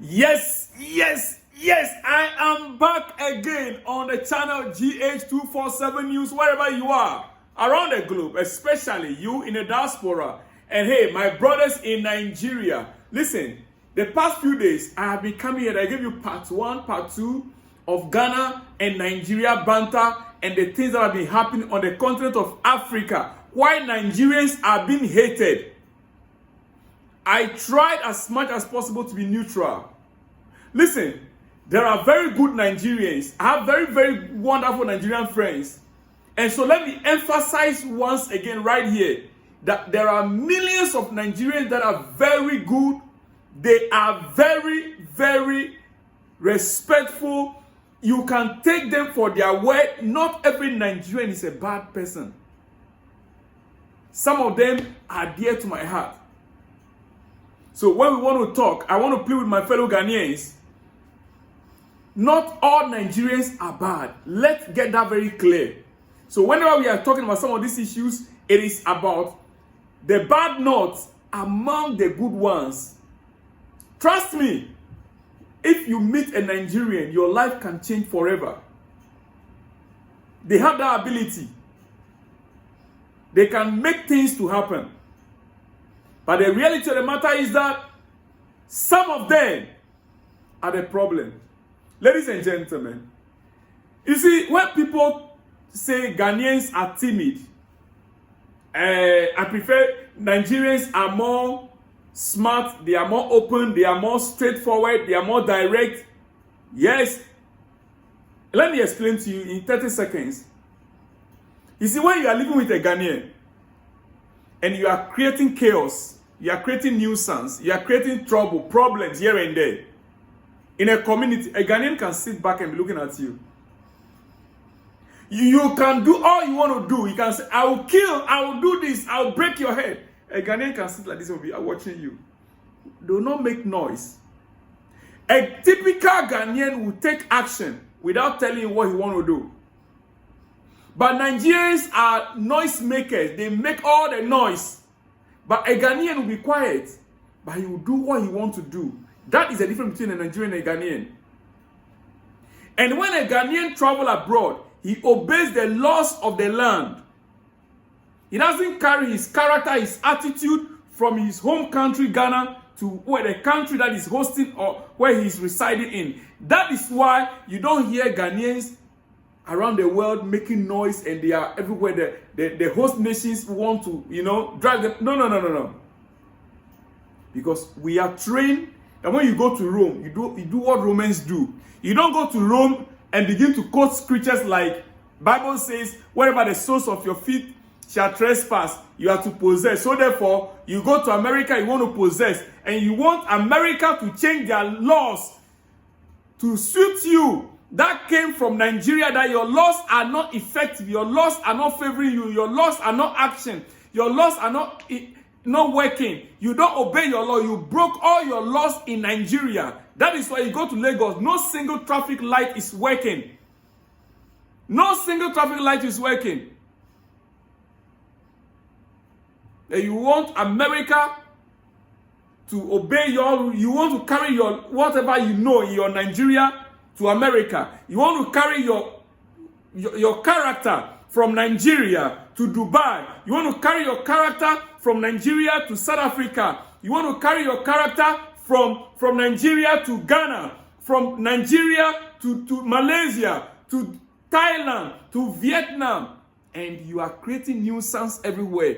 Yes, I am back again on the channel GH247 News, wherever you are around the globe, especially you in the diaspora. And hey, my brothers in Nigeria, listen, the past few days I have been coming here. I gave you part 1, part 2 of Ghana and Nigeria banter and the things that have been happening on the continent of Africa. Why Nigerians are being hated. I tried as much as possible to be neutral. Listen, there are very good Nigerians. I have very, very wonderful Nigerian friends. And so let me emphasize once again right here that there are millions of Nigerians that are very good. They are very, very respectful. You can take them for their word. Not every Nigerian is a bad person. Some of them are dear to my heart. So when we want to talk, I want to plead with my fellow Ghanaians. Not all Nigerians are bad. Let's get that very clear. So whenever we are talking about some of these issues, it is about the bad notes among the good ones. Trust me, if you meet a Nigerian, your life can change forever. They have that ability. They can make things to happen. But the reality of the matter is that some of them are the problem. Ladies and gentlemen, you see, when people say Ghanaians are timid, I prefer Nigerians are more smart, they are more open, they are more straightforward, they are more direct. Yes. Let me explain to you in 30 seconds. You see, when you are living with a Ghanaian and you are creating chaos, you are creating nuisance, you are creating trouble, problems here and there, in a community, a Ghanaian can sit back and be looking at you. You can do all you want to do. You can say, I will kill, I will do this, I will break your head. A Ghanaian can sit like this and be watching you. Do not make noise. A typical Ghanaian will take action without telling you what he wants to do. But Nigerians are noise makers. They make all the noise. But a Ghanaian will be quiet. But he will do what he wants to do. That is the difference between a Nigerian and a Ghanaian. And when a Ghanaian travels abroad, he obeys the laws of the land. He doesn't carry his character, his attitude from his home country, Ghana, to where the country that is hosting or where he is residing in. That is why you don't hear Ghanaians around the world making noise and they are everywhere. The host nations want to, drag them. No. Because we are trained. And when you go to Rome, you do what Romans do. You don't go to Rome and begin to quote scriptures like Bible says, wherever the soles of your feet shall trespass, you are to possess. So therefore, you go to America, you want to possess. And you want America to change their laws to suit you. That came from Nigeria, that your laws are not effective. Your laws are not favoring you. Your laws are not action. Your laws are not working. You don't obey your law. You broke all your laws in Nigeria. That is why you go to Lagos. No single traffic light is working. No single traffic light is working. And you want America to obey you want to carry your whatever you know in your Nigeria to America. You want to carry your character from Nigeria to Dubai. You want to carry your character from Nigeria to South Africa. You want to carry your character from Nigeria to Ghana, from Nigeria to Malaysia, to Thailand, to Vietnam. And you are creating nuisance everywhere.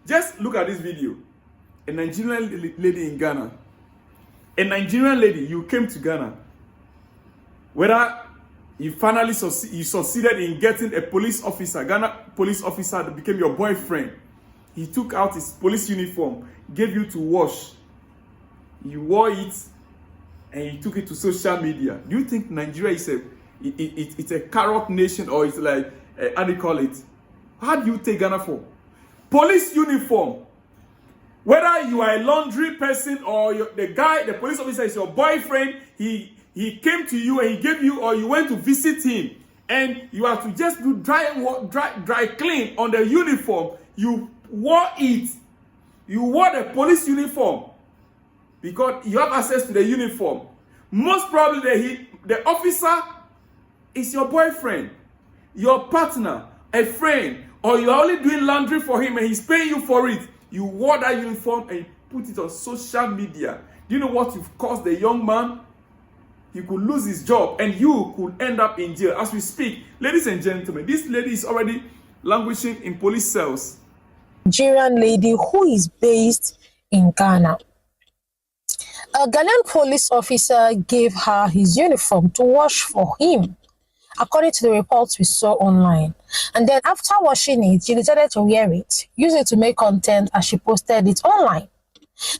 Just look at this video. A Nigerian lady in Ghana. A Nigerian lady, you came to Ghana. Whether you finally succeeded in getting a police officer, Ghana police officer that became your boyfriend. He took out his police uniform, gave you to wash. You wore it, and he took it to social media. Do you think Nigeria is it's a corrupt nation, or it's like, how do you call it? How do you take Ghana for? Police uniform. Whether you are a laundry person or the police officer is your boyfriend, he came to you and he gave you, or you went to visit him, and you have to just do dry clean on the uniform. You wore it. You wore the police uniform. because you have access to the uniform. Most probably the officer is your boyfriend, your partner, a friend, or you're only doing laundry for him and he's paying you for it. You wore that uniform and put it on social media. Do you know what you've caused the young man? He could lose his job and you could end up in jail. As we speak, ladies and gentlemen, this lady is already languishing in police cells. Nigerian lady who is based in Ghana. A Ghanaian police officer gave her his uniform to wash for him, according to the reports we saw online. And then after washing it, she decided to wear it, use it to make content as she posted it online.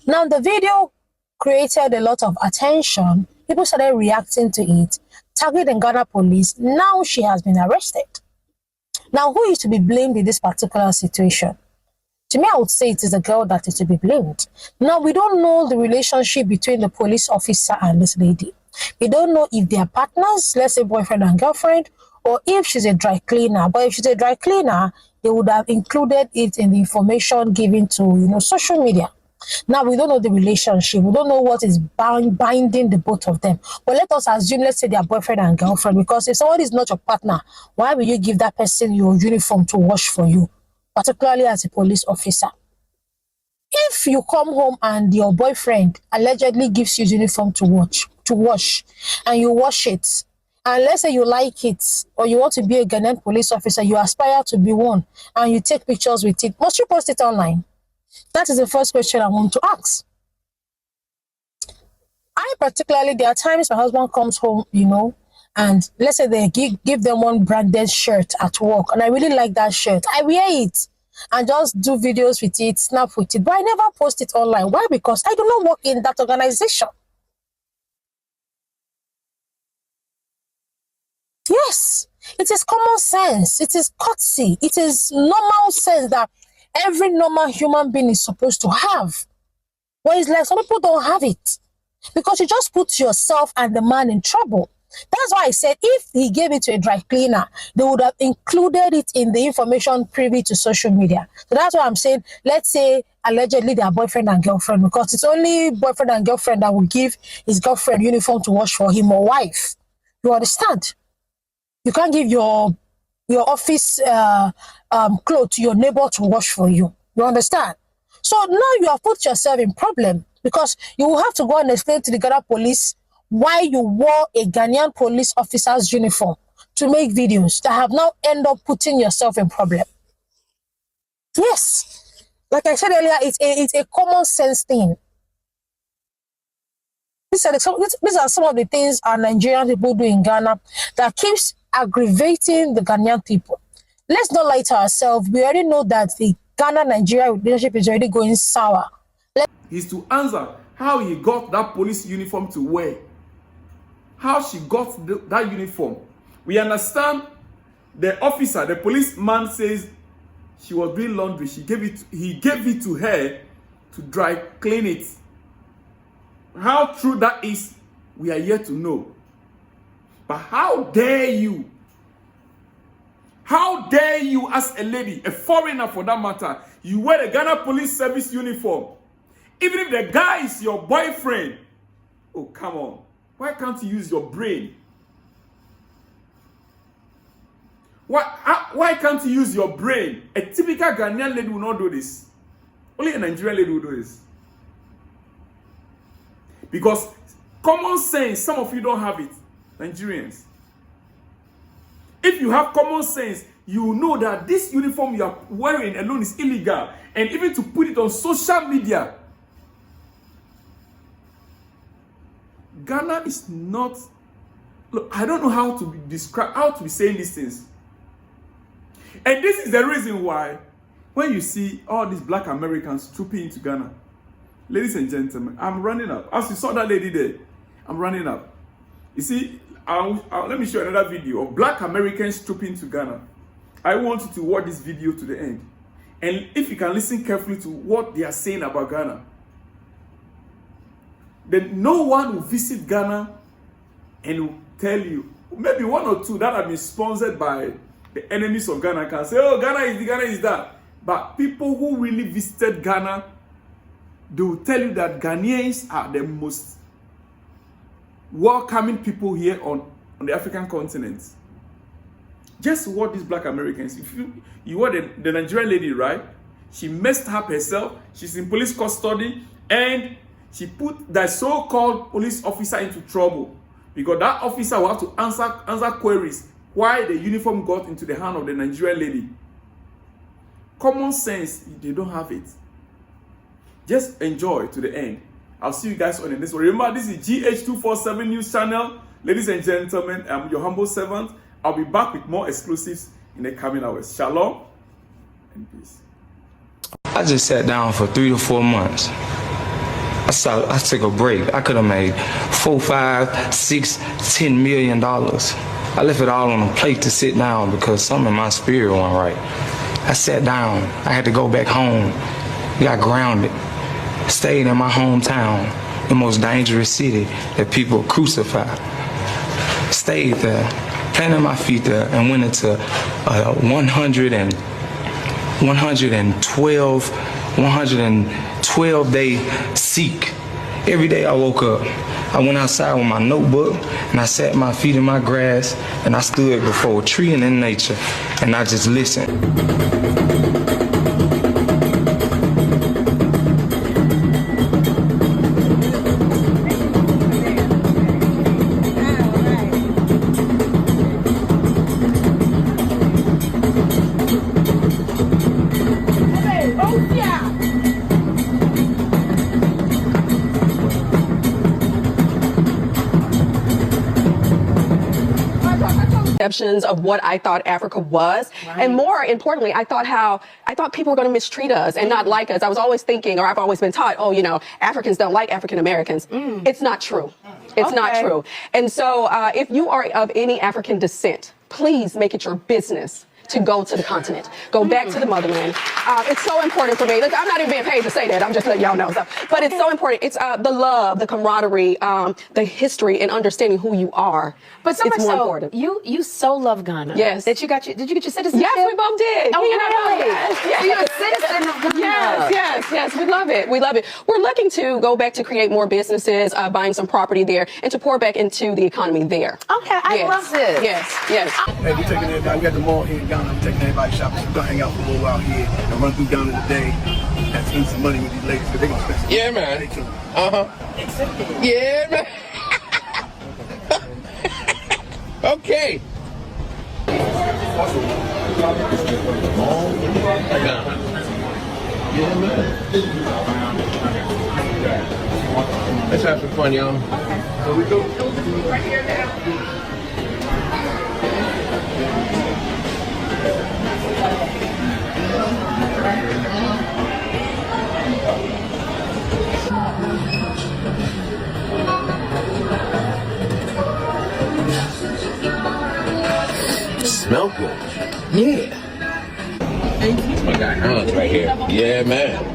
Now, the video created a lot of attention. People started reacting to it, tagging the Ghana police. Now she has been arrested. Now, who is to be blamed in this particular situation? To me, I would say it is the girl that is to be blamed. Now, we don't know the relationship between the police officer and this lady. We don't know if they are partners, let's say boyfriend and girlfriend, or if she's a dry cleaner. But if she's a dry cleaner, they would have included it in the information given to, social media. Now, we don't know the relationship. We don't know what is binding the both of them. But let us assume, let's say they are boyfriend and girlfriend, because if somebody is not your partner, why will you give that person your uniform to wash for you, particularly as a police officer? If you come home and your boyfriend allegedly gives you uniform to wash, and you wash it, and let's say you like it, or you want to be a Ghanaian police officer, you aspire to be one, and you take pictures with it, must you post it online? That is the first question I want to ask. There are times my husband comes home, and let's say they give them one branded shirt at work, and I really like that shirt. I wear it and just do videos with it, snap with it, but I never post it online. Why? Because I do not work in that organization. Yes, it is common sense. It is courtesy. It is normal sense that every normal human being is supposed to have. But it's like some people don't have it, because you just put yourself and the man in trouble. That's why I said if he gave it to a dry cleaner, they would have included it in the information privy to social media. So that's why I'm saying, let's say allegedly they are boyfriend and girlfriend, because it's only boyfriend and girlfriend that will give his girlfriend uniform to wash for him, or wife. You understand? You can't give your office clothes to your neighbor to wash for you. You understand? So now you have put yourself in problem, because you will have to go and explain to the Ghana police why you wore a Ghanaian police officer's uniform to make videos that have now end up putting yourself in problem. Yes, like I said earlier, it's a common sense thing. These are some of the things our Nigerian people do in Ghana that keeps aggravating the Ghanaian people. Let's not lie to ourselves. We already know that the Ghana-Nigeria relationship is already going sour. He's to answer how he got that police uniform to wear. How she got that uniform. We understand the officer, the policeman says she was doing laundry. He gave it to her to dry clean it. How true that is, we are yet to know. But how dare you? How dare you, as a lady, a foreigner for that matter, you wear the Ghana Police Service uniform, even if the guy is your boyfriend? Oh, come on. Why can't you use your brain? Why can't you use your brain? A typical Ghanaian lady will not do this. Only a Nigerian lady will do this. Because common sense, some of you don't have it, Nigerians. If you have common sense, you know that this uniform you are wearing alone is illegal. And even to put it on social media, Ghana is not. Look, I don't know how to be saying these things. And this is the reason why, when you see all these black Americans trooping into Ghana, ladies and gentlemen, I'm running up. As you saw that lady there, I'm running up. You see, let me show you another video of black Americans trooping to Ghana. I want you to watch this video to the end. And if you can listen carefully to what they are saying about Ghana, then no one will visit Ghana and will tell you, maybe one or two that have been sponsored by the enemies of Ghana can say, oh, Ghana is that. But people who really visited Ghana they will tell you that Ghanaians are the most welcoming people here on the African continent. Just what these black Americans, if you were the Nigerian lady, right? She messed up herself. She's in police custody, and she put that so-called police officer into trouble because that officer will have to answer queries why the uniform got into the hand of the Nigerian lady. Common sense, they don't have it. Just enjoy to the end. I'll see you guys on the next one. Remember, this is GH247 News Channel. Ladies and gentlemen, I'm your humble servant. I'll be back with more exclusives in the coming hours. Shalom and peace. I just sat down for 3 to 4 months. I took a break. I could have made $4, $5, $6, $10 million. I left it all on the plate to sit down because something in my spirit wasn't right. I sat down. I had to go back home. Got grounded. Stayed in my hometown, the most dangerous city that people crucify. Stayed there, planted my feet there, and went into 112-day seek. Every day I woke up, I went outside with my notebook, and I sat my feet in my grass, and I stood before a tree and in nature, and I just listened. Perceptions of what I thought Africa was, and more importantly, I thought people were going to mistreat us and not like us. I was always thinking, or I've always been taught, oh, you know, Africans don't like African Americans. It's not true. It's not true. And so, if you are of any African descent, please make it your business to go to the continent, go back to the motherland. It's so important for me. Look, I'm not even being paid to say that. I'm just letting y'all know. But it's so important. It's the love, the camaraderie, the history, and understanding who you are. But so it's much more so, important. you so love Ghana. Yes. Did you get your citizenship? Yes, we both did. Oh, really? Yes. You're a citizen of Ghana. Yes. We love it. We love it. We're looking to go back to create more businesses, buying some property there, and to pour back into the economy there. Okay, I love this. Yes. Hey, we're taking everybody. We got the mall here in Ghana. We're taking everybody shopping. We're gonna hang out for a little while here and run through Ghana today and spend some money with these ladies because they're gonna spend some Yeah, man. Yeah, man. Okay. Let's have some fun, y'all. So we go right here now. Smell good. Yeah. That's my guy Hans right here. Yeah, man.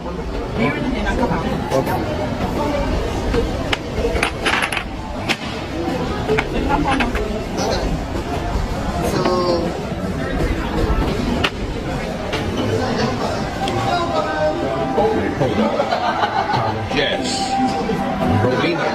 Yes. Rowena.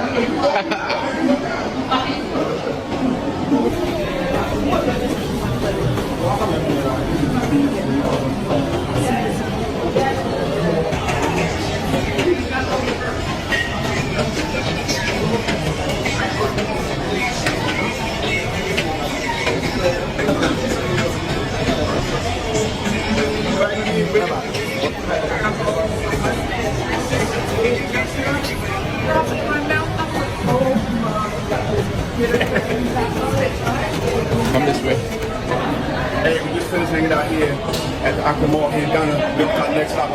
Come this way. Hey, we just finished hanging out here at the Aqua Mall here in Ghana. We're next stop.